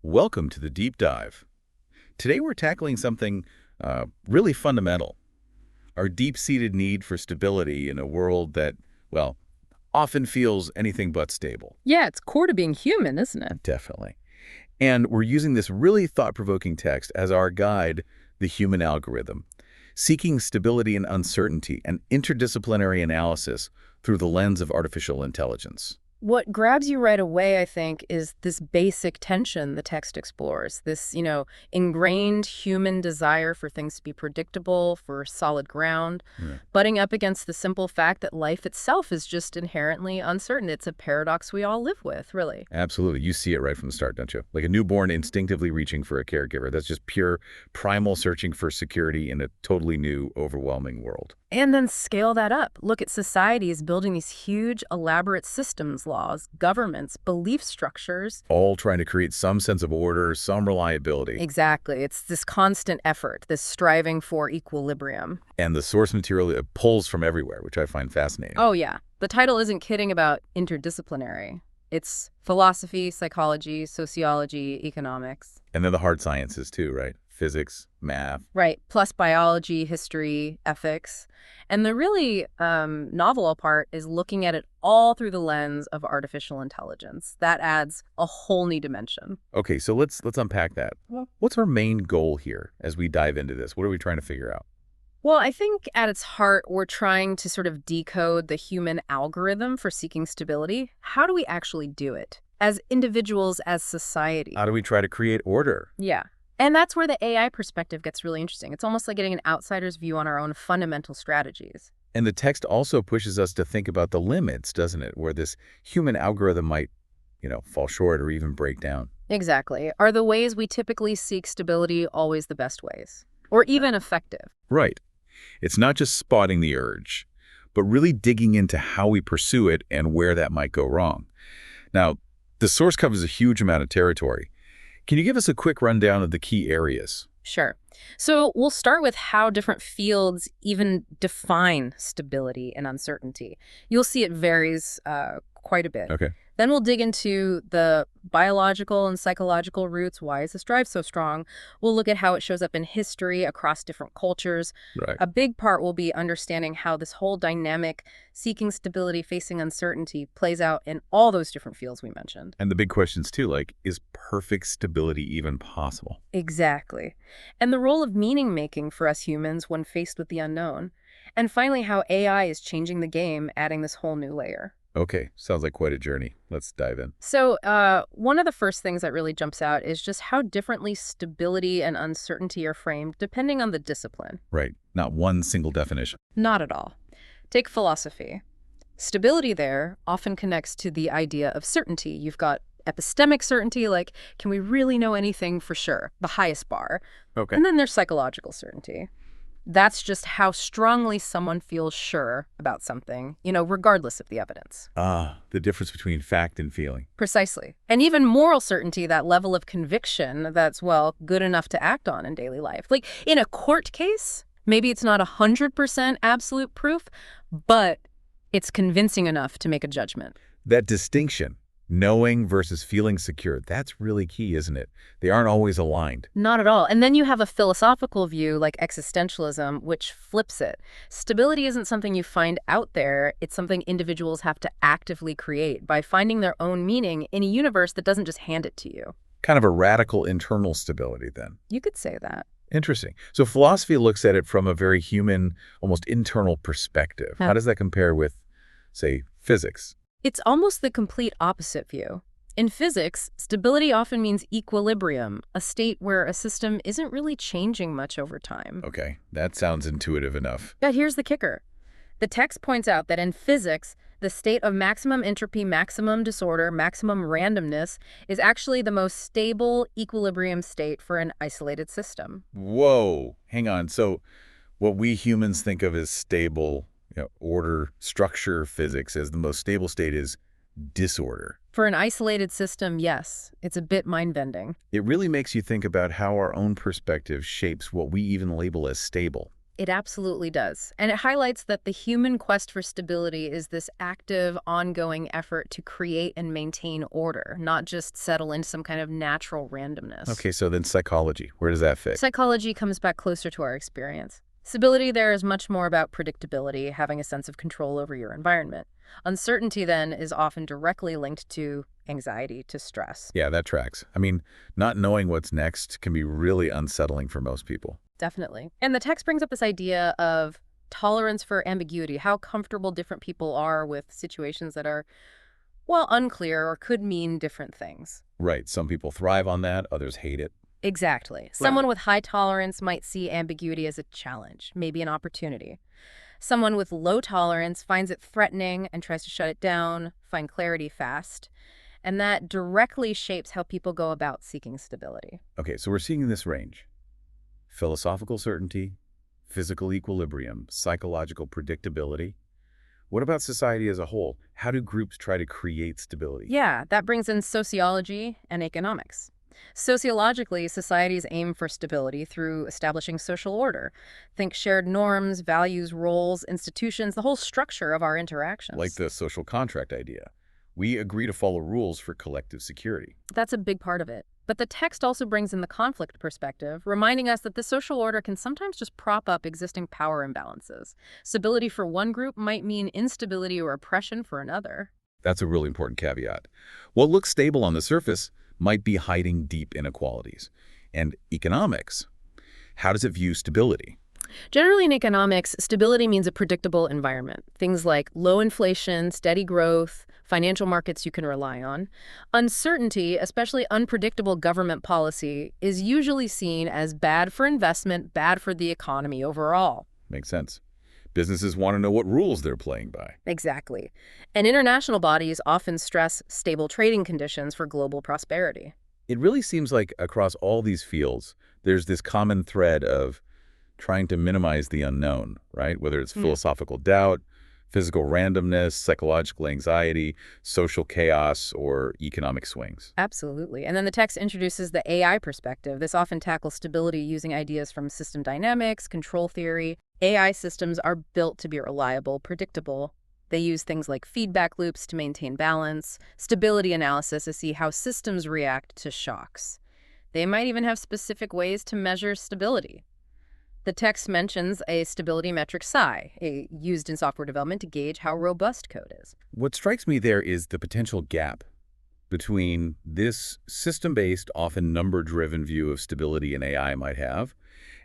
Welcome to the Deep Dive. Today we're tackling something really fundamental, our deep-seated need for stability in a world that, well, often feels anything but stable. Yeah, it's core to being human, isn't it? Definitely. And we're using this really thought-provoking text as our guide, the human algorithm, seeking stability and uncertainty and interdisciplinary analysis through the lens of artificial intelligence. What grabs you right away, I think, is this basic tension the text explores. This, ingrained human desire for things to be predictable, for solid ground, butting up against the simple fact that life itself is just inherently uncertain. It's a paradox we all live with, really. Absolutely. You see it right from the start, don't you? Like a newborn instinctively reaching for a caregiver. That's just pure primal searching for security in a totally new, overwhelming world. And then scale that up. Look at societies building these huge, elaborate systems, laws, governments, belief structures. All trying to create some sense of order, some reliability. Exactly. It's this constant effort, this striving for equilibrium. And the source material pulls from everywhere, which I find fascinating. Oh, yeah. The title isn't kidding about interdisciplinary. It's philosophy, psychology, sociology, economics. And then the hard sciences too, right? Physics, math. Right, plus biology, history, ethics. And the really novel part is looking at it all through the lens of artificial intelligence. That adds a whole new dimension. Okay, so let's unpack that. What's our main goal here as we dive into this? What are we trying to figure out? Well, I think at its heart, we're trying to sort of decode the human algorithm for seeking stability. How do we actually do it? As individuals, as society. How do we try to create order? Yeah. And that's where the AI perspective gets really interesting. It's almost like getting an outsider's view on our own fundamental strategies. And the text also pushes us to think about the limits, doesn't it? Where this human algorithm might, fall short or even break down. Exactly. Are the ways we typically seek stability always the best ways? Or even effective? Right. It's not just spotting the urge, but really digging into how we pursue it and where that might go wrong. Now, the source covers a huge amount of territory. Can you give us a quick rundown of the key areas? Sure. So we'll start with how different fields even define stability and uncertainty. You'll see it varies quite a bit. Okay. Then we'll dig into the biological and psychological roots. Why is this drive so strong? We'll look at how it shows up in history across different cultures. Right. A big part will be understanding how this whole dynamic, seeking stability, facing uncertainty, plays out in all those different fields we mentioned. And the big questions too, like, is perfect stability even possible? Exactly. And the role of meaning making for us humans when faced with the unknown. And finally, how AI is changing the game, adding this whole new layer. Okay, sounds like quite a journey. Let's dive in. So one of the first things that really jumps out is just how differently stability and uncertainty are framed depending on the discipline. Right, not one single definition. Not at all. Take philosophy. Stability there often connects to the idea of certainty. You've got epistemic certainty, like, can we really know anything for sure? The highest bar. Okay. And then there's psychological certainty. That's just how strongly someone feels sure about something, regardless of the evidence. The difference between fact and feeling. Precisely. And even moral certainty, that level of conviction that's, good enough to act on in daily life. Like in a court case, maybe it's not 100% absolute proof, but it's convincing enough to make a judgment. That distinction, knowing versus feeling secure, that's really key, isn't it? They aren't always aligned. Not at all. And then you have a philosophical view like existentialism, which flips it. Stability isn't something you find out there. It's something individuals have to actively create by finding their own meaning in a universe that doesn't just hand it to you. Kind of a radical internal stability then. You could say that. Interesting. So philosophy looks at it from a very human, almost internal perspective. How does that compare with, say, physics? It's almost the complete opposite view. In physics, stability often means equilibrium, a state where a system isn't really changing much over time. Okay, that sounds intuitive enough. But here's the kicker. The text points out that in physics, the state of maximum entropy, maximum disorder, maximum randomness is actually the most stable equilibrium state for an isolated system. Whoa, hang on. So what we humans think of as stable order, structure, physics as the most stable state is disorder. For an isolated system, yes, it's a bit mind-bending. It really makes you think about how our own perspective shapes what we even label as stable. It absolutely does. And it highlights that the human quest for stability is this active, ongoing effort to create and maintain order, not just settle into some kind of natural randomness. Okay, so then psychology, where does that fit? Psychology comes back closer to our experience. Stability there is much more about predictability, having a sense of control over your environment. Uncertainty, then, is often directly linked to anxiety, to stress. Yeah, that tracks. I mean, not knowing what's next can be really unsettling for most people. Definitely. And the text brings up this idea of tolerance for ambiguity, how comfortable different people are with situations that are, well, unclear or could mean different things. Right. Some people thrive on that, others hate it. Exactly. Someone with high tolerance might see ambiguity as a challenge, maybe an opportunity. Someone with low tolerance finds it threatening and tries to shut it down, find clarity fast. And that directly shapes how people go about seeking stability. Okay, so we're seeing this range. Philosophical certainty, physical equilibrium, psychological predictability. What about society as a whole? How do groups try to create stability? Yeah, that brings in sociology and economics. Sociologically, societies aim for stability through establishing social order. Think shared norms, values, roles, institutions, the whole structure of our interactions. Like the social contract idea. We agree to follow rules for collective security. That's a big part of it. But the text also brings in the conflict perspective, reminding us that the social order can sometimes just prop up existing power imbalances. Stability for one group might mean instability or oppression for another. That's a really important caveat. What looks stable on the surface might be hiding deep inequalities. And economics, how does it view stability? Generally in economics, stability means a predictable environment. Things like low inflation, steady growth, financial markets you can rely on. Uncertainty, especially unpredictable government policy, is usually seen as bad for investment, bad for the economy overall. Makes sense. Businesses want to know what rules they're playing by. Exactly. And international bodies often stress stable trading conditions for global prosperity. It really seems like across all these fields, there's this common thread of trying to minimize the unknown, right? Whether it's philosophical doubt, physical randomness, psychological anxiety, social chaos, or economic swings. Absolutely. And then the text introduces the AI perspective. This often tackles stability using ideas from system dynamics, control theory. AI systems are built to be reliable, predictable. They use things like feedback loops to maintain balance, stability analysis to see how systems react to shocks. They might even have specific ways to measure stability. The text mentions a stability metric psi, used in software development to gauge how robust code is. What strikes me there is the potential gap between this system-based, often number-driven view of stability an AI might have,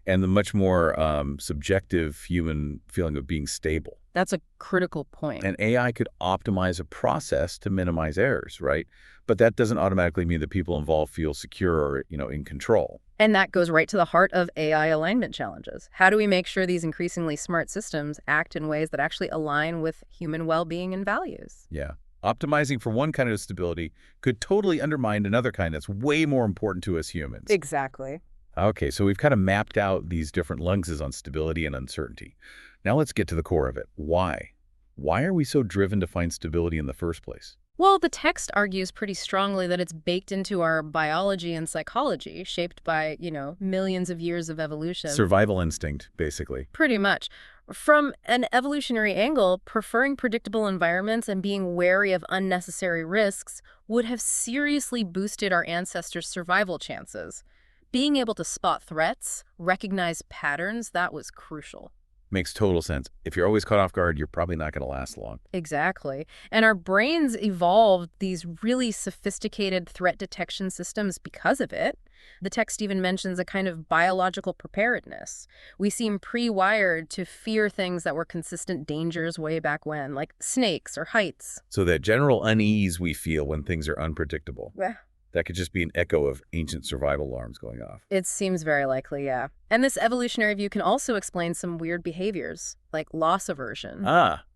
and the much more subjective human feeling of being stable. That's a critical point. An AI could optimize a process to minimize errors, right? But that doesn't automatically mean that people involved feel secure or, in control. And that goes right to the heart of AI alignment challenges. How do we make sure these increasingly smart systems act in ways that actually align with human well-being and values? Yeah. Optimizing for one kind of stability could totally undermine another kind that's way more important to us humans. Exactly. Okay, so we've kind of mapped out these different lenses on stability and uncertainty. Now let's get to the core of it. Why? Why are we so driven to find stability in the first place? Well, the text argues pretty strongly that it's baked into our biology and psychology, shaped by, millions of years of evolution. Survival instinct, basically. Pretty much. From an evolutionary angle, preferring predictable environments and being wary of unnecessary risks would have seriously boosted our ancestors' survival chances. Being able to spot threats, recognize patterns, that was crucial. Makes total sense. If you're always caught off guard, you're probably not going to last long. Exactly. And our brains evolved these really sophisticated threat detection systems because of it. The text even mentions a kind of biological preparedness. We seem pre-wired to fear things that were consistent dangers way back when, like snakes or heights. So that general unease we feel when things are unpredictable. Yeah. That could just be an echo of ancient survival alarms going off. It seems very likely, yeah. And this evolutionary view can also explain some weird behaviors, like loss aversion.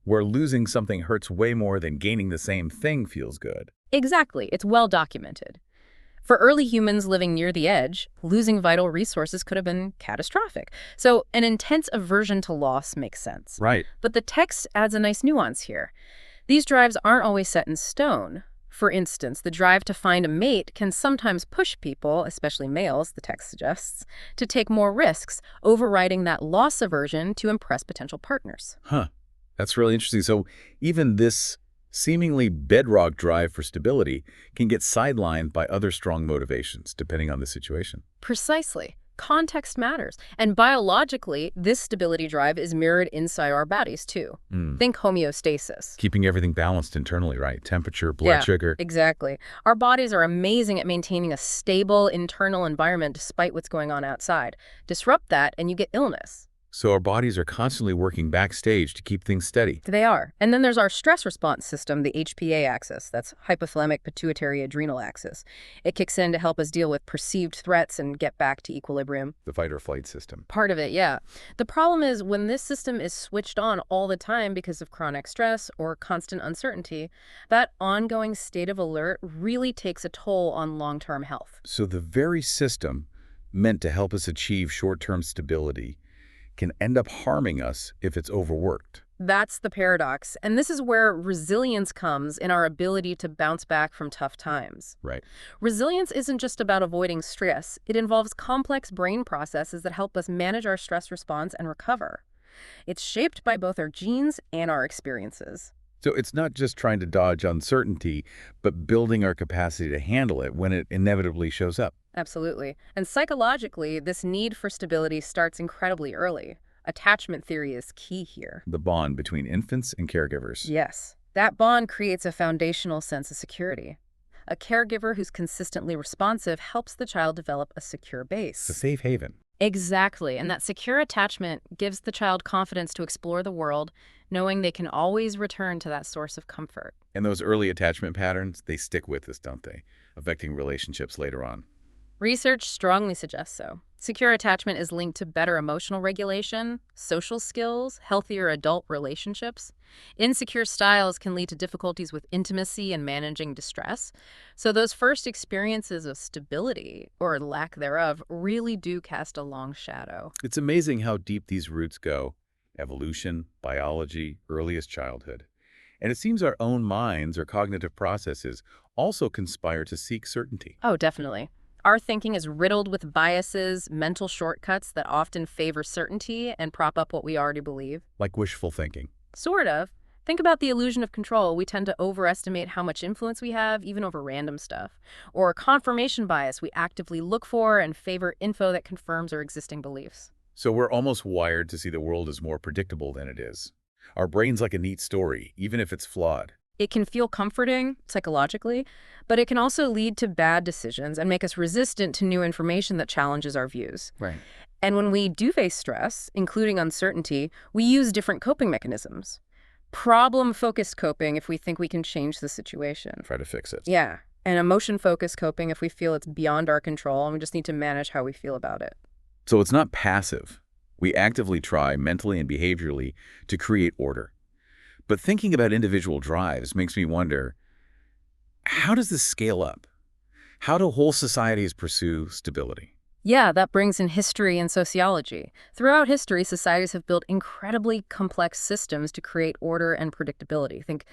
Where losing something hurts way more than gaining the same thing feels good. Exactly. It's well documented. For early humans living near the edge, losing vital resources could have been catastrophic. So an intense aversion to loss makes sense. Right. But the text adds a nice nuance here. These drives aren't always set in stone. For instance, the drive to find a mate can sometimes push people, especially males, the text suggests, to take more risks, overriding that loss aversion to impress potential partners. Huh. That's really interesting. So even this seemingly bedrock drive for stability can get sidelined by other strong motivations, depending on the situation. Precisely. Context matters. And biologically, this stability drive is mirrored inside our bodies, too. Think homeostasis. Keeping everything balanced internally, right? Temperature, blood sugar. Exactly. Our bodies are amazing at maintaining a stable internal environment despite what's going on outside. Disrupt that and you get illness. So our bodies are constantly working backstage to keep things steady. They are. And then there's our stress response system, the HPA axis. That's hypothalamic pituitary adrenal axis. It kicks in to help us deal with perceived threats and get back to equilibrium. The fight or flight system. Part of it, yeah. The problem is when this system is switched on all the time because of chronic stress or constant uncertainty, that ongoing state of alert really takes a toll on long-term health. So the very system meant to help us achieve short-term stability can end up harming us if it's overworked. That's the paradox. And this is where resilience comes in our ability to bounce back from tough times. Right. Resilience isn't just about avoiding stress. It involves complex brain processes that help us manage our stress response and recover. It's shaped by both our genes and our experiences. So it's not just trying to dodge uncertainty, but building our capacity to handle it when it inevitably shows up. Absolutely. And psychologically, this need for stability starts incredibly early. Attachment theory is key here. The bond between infants and caregivers. Yes. That bond creates a foundational sense of security. A caregiver who's consistently responsive helps the child develop a secure base. It's a safe haven. Exactly. And that secure attachment gives the child confidence to explore the world, knowing they can always return to that source of comfort. And those early attachment patterns, they stick with us, don't they? Affecting relationships later on. Research strongly suggests so. Secure attachment is linked to better emotional regulation, social skills, healthier adult relationships. Insecure styles can lead to difficulties with intimacy and managing distress. So those first experiences of stability, or lack thereof, really do cast a long shadow. It's amazing how deep these roots go. Evolution, biology, earliest childhood. And it seems our own minds or cognitive processes also conspire to seek certainty. Oh, definitely. Our thinking is riddled with biases, mental shortcuts that often favor certainty and prop up what we already believe. Like wishful thinking. Sort of. Think about the illusion of control. We tend to overestimate how much influence we have, even over random stuff. Or confirmation bias. We actively look for and favor info that confirms our existing beliefs. So we're almost wired to see the world as more predictable than it is. Our brain's like a neat story, even if it's flawed. It can feel comforting psychologically, but it can also lead to bad decisions and make us resistant to new information that challenges our views. Right. And when we do face stress, including uncertainty, we use different coping mechanisms. Problem-focused coping if we think we can change the situation. Try to fix it. Yeah. And emotion-focused coping if we feel it's beyond our control and we just need to manage how we feel about it. So it's not passive. We actively try mentally and behaviorally to create order. But thinking about individual drives makes me wonder, how does this scale up? How do whole societies pursue stability? Yeah, that brings in history and sociology. Throughout history, societies have built incredibly complex systems to create order and predictability. Think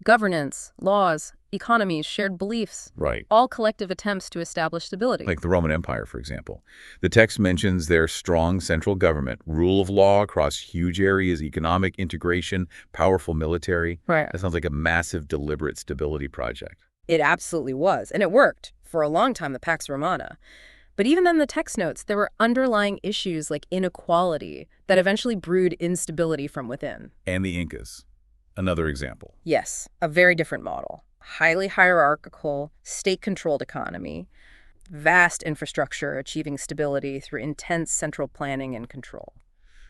governance, laws, economies, shared beliefs. Right. All collective attempts to establish stability. Like the Roman Empire, for example. The text mentions their strong central government, rule of law across huge areas, economic integration, powerful military. Right. That sounds like a massive, deliberate stability project. It absolutely was, and it worked for a long time, the Pax Romana. But even then, the text notes, there were underlying issues like inequality that eventually brewed instability from within. And the Incas. Another example. Yes, a very different model. Highly hierarchical, state-controlled economy, vast infrastructure achieving stability through intense central planning and control.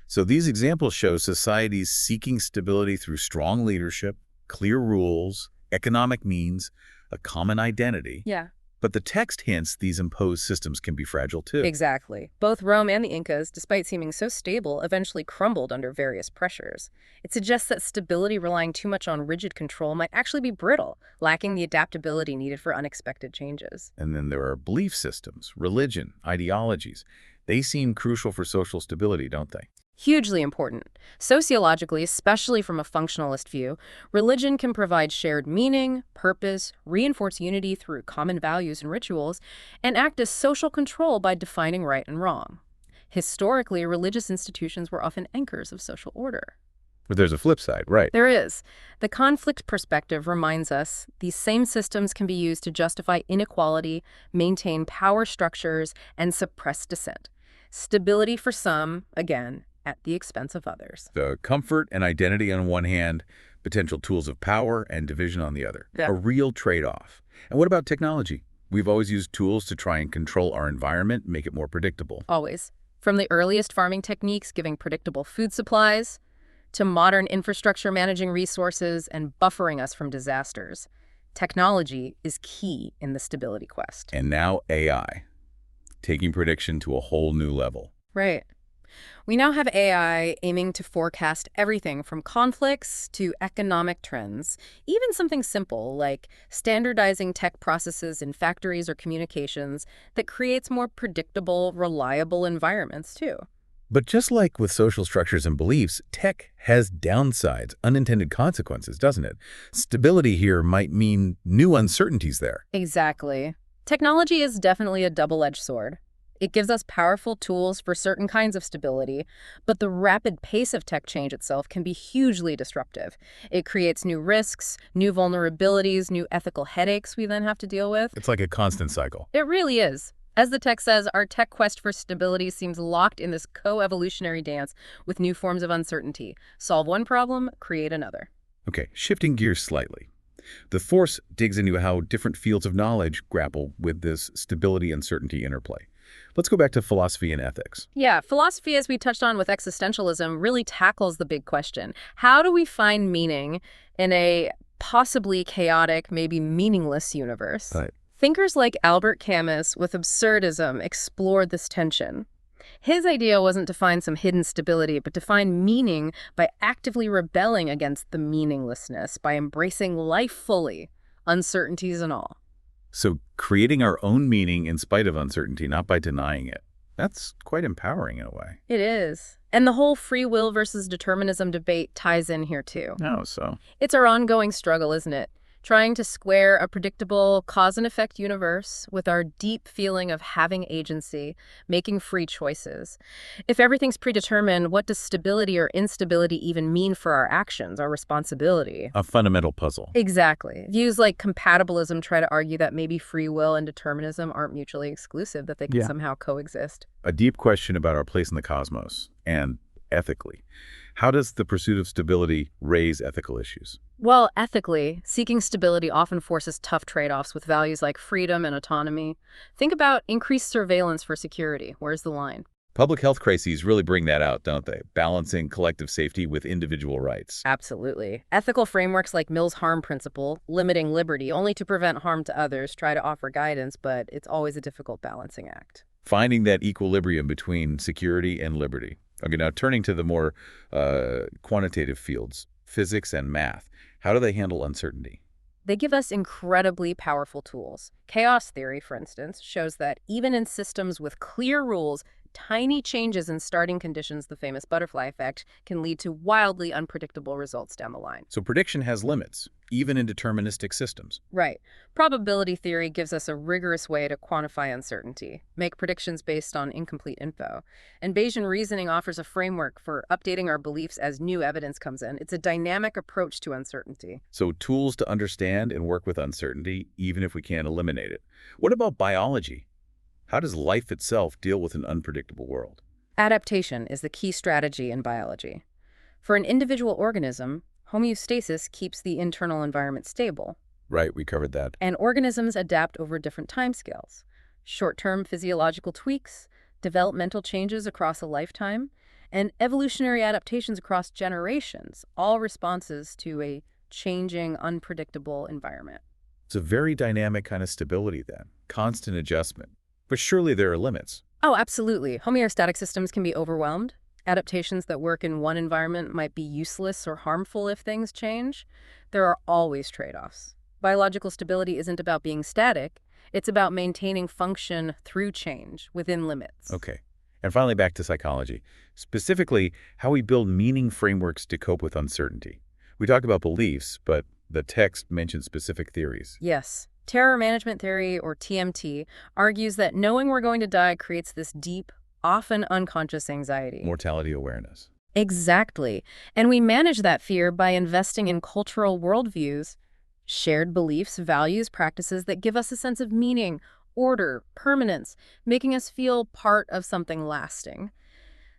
So these examples show societies seeking stability through strong leadership, clear rules, economic means, a common identity. Yeah. But the text hints these imposed systems can be fragile too. Exactly. Both Rome and the Incas, despite seeming so stable, eventually crumbled under various pressures. It suggests that stability relying too much on rigid control might actually be brittle, lacking the adaptability needed for unexpected changes. And then there are belief systems, religion, ideologies. They seem crucial for social stability, don't they? Hugely important. Sociologically, especially from a functionalist view, religion can provide shared meaning, purpose, reinforce unity through common values and rituals, and act as social control by defining right and wrong. Historically, religious institutions were often anchors of social order. But there's a flip side, right? There is. The conflict perspective reminds us these same systems can be used to justify inequality, maintain power structures, and suppress dissent. Stability for some, again, at the expense of others. The comfort and identity on one hand, potential tools of power and division on the other. Yeah. A real trade-off. And what about technology? We've always used tools to try and control our environment, make it more predictable. Always. From the earliest farming techniques giving predictable food supplies, to modern infrastructure managing resources and buffering us from disasters, technology is key in the stability quest. And now AI, taking prediction to a whole new level. Right. We now have AI aiming to forecast everything from conflicts to economic trends, even something simple like standardizing tech processes in factories or communications that creates more predictable, reliable environments, too. But just like with social structures and beliefs, tech has downsides, unintended consequences, doesn't it? Stability here might mean new uncertainties there. Exactly. Technology is definitely a double-edged sword. It gives us powerful tools for certain kinds of stability, but the rapid pace of tech change itself can be hugely disruptive. It creates new risks, new vulnerabilities, new ethical headaches we then have to deal with. It's like a constant cycle. It really is. As the text says, our tech quest for stability seems locked in this co-evolutionary dance with new forms of uncertainty. Solve one problem, create another. Okay, shifting gears slightly. The Force digs into how different fields of knowledge grapple with this stability-uncertainty interplay. Let's go back to philosophy and ethics. Yeah, philosophy, as we touched on with existentialism, really tackles the big question. How do we find meaning in a possibly chaotic, maybe meaningless universe? Right. Thinkers like Albert Camus with absurdism explored this tension. His idea wasn't to find some hidden stability, but to find meaning by actively rebelling against the meaninglessness, by embracing life fully, uncertainties and all. So creating our own meaning in spite of uncertainty, not by denying it. That's quite empowering in a way. It is. And the whole free will versus determinism debate ties in here too. Oh, so? It's our ongoing struggle, isn't it? Trying to square a predictable cause and effect universe with our deep feeling of having agency, making free choices. If everything's predetermined, what does stability or instability even mean for our actions, our responsibility? A fundamental puzzle. Exactly. Views like compatibilism try to argue that maybe free will and determinism aren't mutually exclusive, that they can somehow coexist. A deep question about our place in the cosmos and ethically. How does the pursuit of stability raise ethical issues? Well, ethically, seeking stability often forces tough trade-offs with values like freedom and autonomy. Think about increased surveillance for security. Where's the line? Public health crises really bring that out, don't they? Balancing collective safety with individual rights. Absolutely. Ethical frameworks like Mill's harm principle, limiting liberty only to prevent harm to others, try to offer guidance, but it's always a difficult balancing act. Finding that equilibrium between security and liberty. Okay, now turning to the more quantitative fields, physics and math, how do they handle uncertainty? They give us incredibly powerful tools. Chaos theory, for instance, shows that even in systems with clear rules, tiny changes in starting conditions, the famous butterfly effect, can lead to wildly unpredictable results down the line. So prediction has limits, even in deterministic systems. Right. Probability theory gives us a rigorous way to quantify uncertainty, make predictions based on incomplete info. And Bayesian reasoning offers a framework for updating our beliefs as new evidence comes in. It's a dynamic approach to uncertainty. So tools to understand and work with uncertainty, even if we can't eliminate it. What about biology? How does life itself deal with an unpredictable world? Adaptation is the key strategy in biology. For an individual organism, homeostasis keeps the internal environment stable. Right, we covered that. And organisms adapt over different timescales. Short-term physiological tweaks, developmental changes across a lifetime, and evolutionary adaptations across generations, all responses to a changing, unpredictable environment. It's a very dynamic kind of stability then, constant adjustment. But surely there are limits. Oh, absolutely. Homeostatic systems can be overwhelmed. Adaptations that work in one environment might be useless or harmful if things change. There are always trade-offs. Biological stability isn't about being static. It's about maintaining function through change within limits. Okay. And finally, back to psychology, specifically how we build meaning frameworks to cope with uncertainty. We talked about beliefs, but the text mentions specific theories. Yes. Terror management theory, or TMT, argues that knowing we're going to die creates this deep, often unconscious anxiety. Mortality awareness. Exactly. And we manage that fear by investing in cultural worldviews, shared beliefs, values, practices that give us a sense of meaning, order, permanence, making us feel part of something lasting.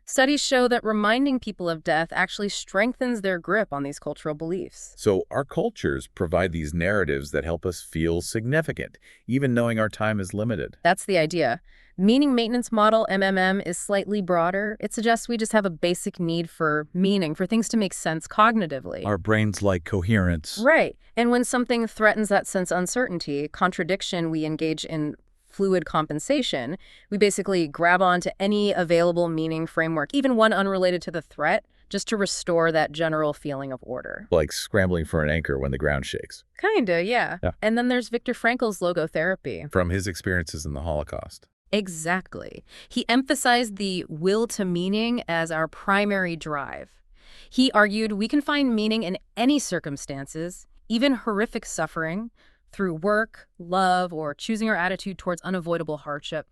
Studies show that reminding people of death actually strengthens their grip on these cultural beliefs. So our cultures provide these narratives that help us feel significant, even knowing our time is limited. That's the idea. Meaning maintenance model, MMM, is slightly broader. It suggests we just have a basic need for meaning, for things to make sense cognitively. Our brains like coherence. Right. And when something threatens that sense of uncertainty, contradiction, we engage in fluid compensation. We basically grab onto any available meaning framework, even one unrelated to the threat, just to restore that general feeling of order. Like scrambling for an anchor when the ground shakes. Kinda, yeah. And then there's Viktor Frankl's logotherapy. From his experiences in the Holocaust. Exactly. He emphasized the will to meaning as our primary drive. He argued we can find meaning in any circumstances, even horrific suffering, through work, love, or choosing our attitude towards unavoidable hardship.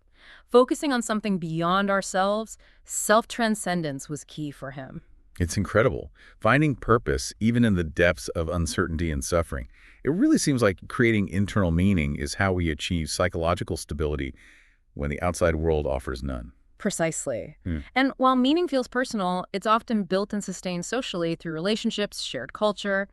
Focusing on something beyond ourselves, self-transcendence was key for him. It's incredible. Finding purpose, even in the depths of uncertainty and suffering. It really seems like creating internal meaning is how we achieve psychological stability when the outside world offers none. Precisely. And while meaning feels personal, it's often built and sustained socially through relationships, shared culture.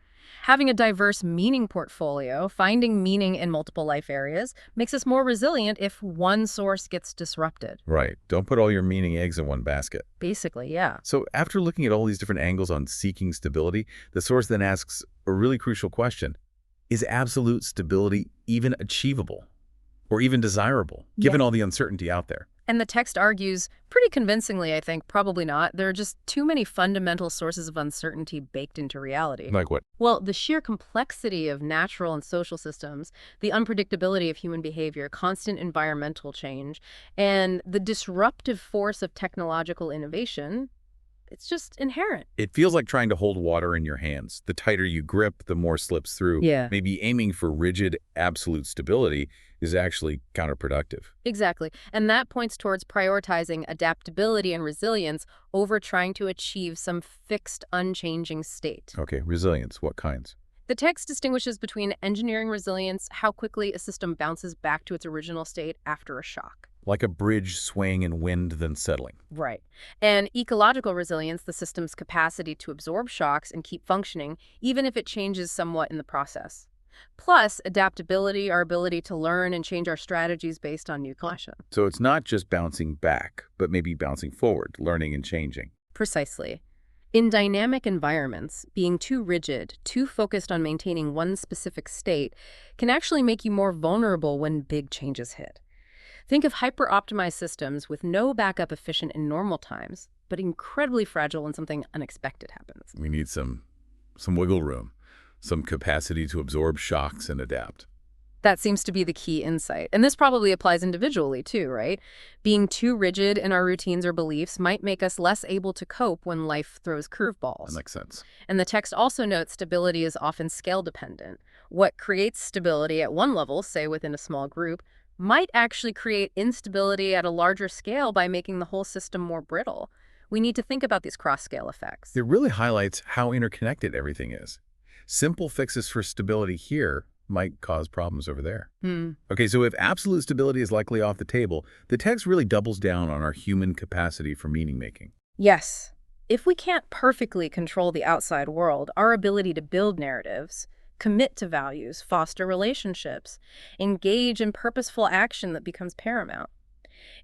Having a diverse meaning portfolio, finding meaning in multiple life areas, makes us more resilient if one source gets disrupted. Right. Don't put all your meaning eggs in one basket. Basically, yeah. So after looking at all these different angles on seeking stability, the source then asks a really crucial question. Is absolute stability even achievable or even desirable, given all the uncertainty out there? And the text argues, pretty convincingly, I think, probably not. There are just too many fundamental sources of uncertainty baked into reality. Like what? Well, the sheer complexity of natural and social systems, the unpredictability of human behavior, constant environmental change, and the disruptive force of technological innovation, it's just inherent. It feels like trying to hold water in your hands. The tighter you grip, the more slips through. Yeah. Maybe aiming for rigid, absolute stability is actually counterproductive. Exactly. And that points towards prioritizing adaptability and resilience over trying to achieve some fixed, unchanging state. Okay, resilience, what kinds? The text distinguishes between engineering resilience, how quickly a system bounces back to its original state after a shock. Like a bridge swaying in wind then settling. Right. And ecological resilience, the system's capacity to absorb shocks and keep functioning, even if it changes somewhat in the process. Plus, adaptability, our ability to learn and change our strategies based on new conditions. So it's not just bouncing back, but maybe bouncing forward, learning and changing. Precisely. In dynamic environments, being too rigid, too focused on maintaining one specific state can actually make you more vulnerable when big changes hit. Think of hyper-optimized systems with no backup efficient in normal times, but incredibly fragile when something unexpected happens. We need some wiggle room, some capacity to absorb shocks and adapt. That seems to be the key insight. And this probably applies individually too, right? Being too rigid in our routines or beliefs might make us less able to cope when life throws curveballs. That makes sense. And the text also notes stability is often scale-dependent. What creates stability at one level, say within a small group, might actually create instability at a larger scale by making the whole system more brittle. We need to think about these cross-scale effects. It really highlights how interconnected everything is. Simple fixes for stability here might cause problems over there. Okay, so if absolute stability is likely off the table, the text really doubles down on our human capacity for meaning-making. Yes. If we can't perfectly control the outside world, our ability to build narratives, commit to values, foster relationships, engage in purposeful action that becomes paramount.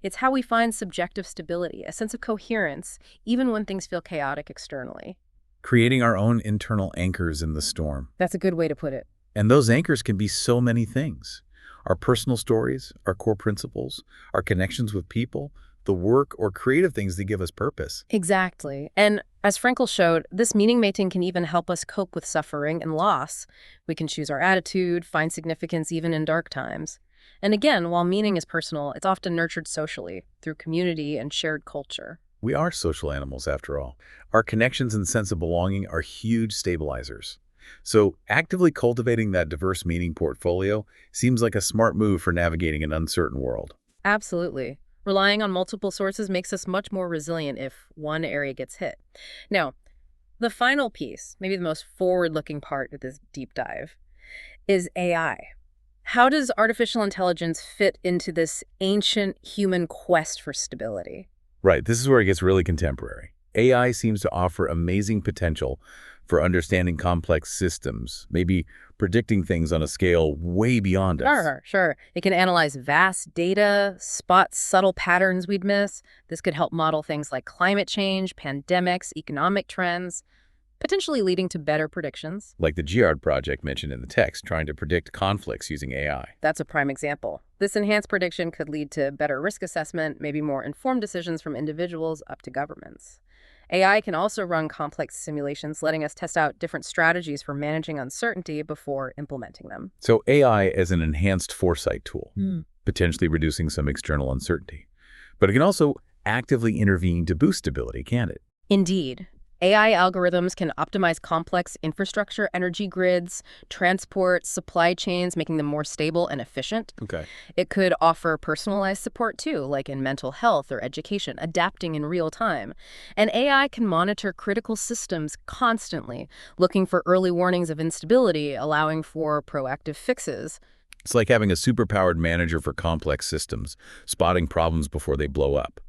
It's how we find subjective stability, a sense of coherence, even when things feel chaotic externally. Creating our own internal anchors in the storm. That's a good way to put it. And those anchors can be so many things. Our personal stories, our core principles, our connections with people, the work or creative things that give us purpose. Exactly. And as Frankel showed, this meaning-making can even help us cope with suffering and loss. We can choose our attitude, find significance even in dark times. And again, while meaning is personal, it's often nurtured socially through community and shared culture. We are social animals, after all. Our connections and sense of belonging are huge stabilizers. So actively cultivating that diverse meaning portfolio seems like a smart move for navigating an uncertain world. Absolutely. Relying on multiple sources makes us much more resilient if one area gets hit. Now, the final piece, maybe the most forward-looking part of this deep dive, is AI. How does artificial intelligence fit into this ancient human quest for stability? Right, this is where it gets really contemporary. AI seems to offer amazing potential for understanding complex systems, maybe predicting things on a scale way beyond us. Sure. It can analyze vast data, spot subtle patterns we'd miss. This could help model things like climate change, pandemics, economic trends, potentially leading to better predictions. Like the GEARD project mentioned in the text, trying to predict conflicts using AI. That's a prime example. This enhanced prediction could lead to better risk assessment, maybe more informed decisions from individuals up to governments. AI can also run complex simulations, letting us test out different strategies for managing uncertainty before implementing them. So AI as an enhanced foresight tool, potentially reducing some external uncertainty. But it can also actively intervene to boost stability, can't it? Indeed. AI algorithms can optimize complex infrastructure, energy grids, transport, supply chains, making them more stable and efficient. Okay. It could offer personalized support too, like in mental health or education, adapting in real time. And AI can monitor critical systems constantly, looking for early warnings of instability, allowing for proactive fixes. It's like having a superpowered manager for complex systems, spotting problems before they blow up.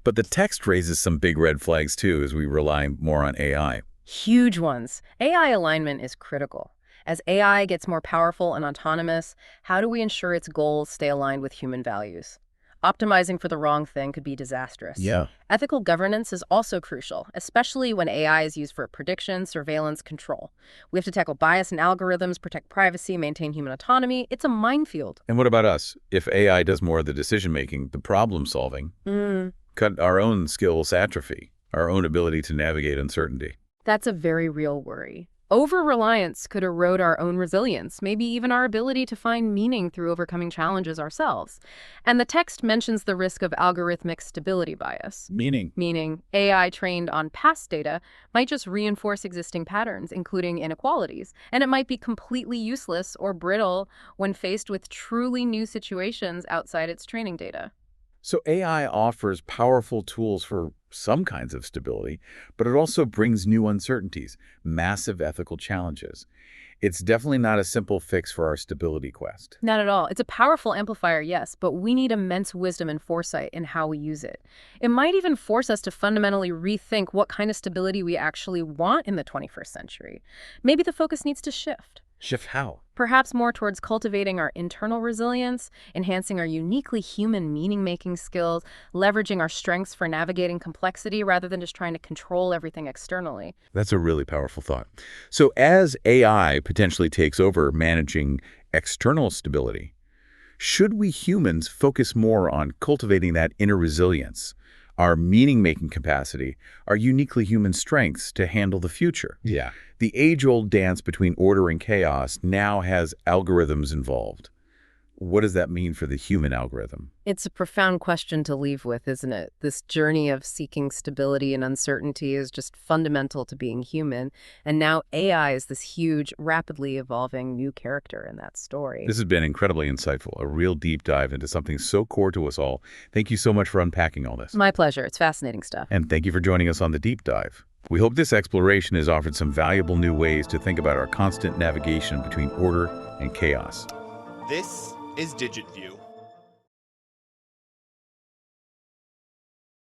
But the text raises some big red flags too as we rely more on AI. Huge ones. AI alignment is critical. As AI gets more powerful and autonomous, how do we ensure its goals stay aligned with human values? Optimizing for the wrong thing could be disastrous. Yeah. Ethical governance is also crucial, especially when AI is used for prediction, surveillance, control. We have to tackle bias in algorithms, protect privacy, maintain human autonomy. It's a minefield. And what about us? If AI does more of the decision-making, the problem-solving, cut our own skills atrophy, our own ability to navigate uncertainty. That's a very real worry. Over-reliance could erode our own resilience, maybe even our ability to find meaning through overcoming challenges ourselves. And the text mentions the risk of algorithmic stability bias. Meaning AI trained on past data might just reinforce existing patterns, including inequalities, and it might be completely useless or brittle when faced with truly new situations outside its training data. So AI offers powerful tools for some kinds of stability, but it also brings new uncertainties, massive ethical challenges. It's definitely not a simple fix for our stability quest. Not at all. It's a powerful amplifier, yes, but we need immense wisdom and foresight in how we use it. It might even force us to fundamentally rethink what kind of stability we actually want in the 21st century. Maybe the focus needs to shift. Shift how? Perhaps more towards cultivating our internal resilience, enhancing our uniquely human meaning-making skills, leveraging our strengths for navigating complexity rather than just trying to control everything externally. That's a really powerful thought. So as AI potentially takes over managing external stability, should we humans focus more on cultivating that inner resilience, our meaning-making capacity, our uniquely human strengths to handle the future? Yeah. The age-old dance between order and chaos now has algorithms involved. What does that mean for the human algorithm? It's a profound question to leave with, isn't it? This journey of seeking stability and uncertainty is just fundamental to being human. And now AI is this huge, rapidly evolving new character in that story. This has been incredibly insightful, a real deep dive into something so core to us all. Thank you so much for unpacking all this. My pleasure. It's fascinating stuff. And thank you for joining us on the deep dive. We hope this exploration has offered some valuable new ways to think about our constant navigation between order and chaos. This is DigitView.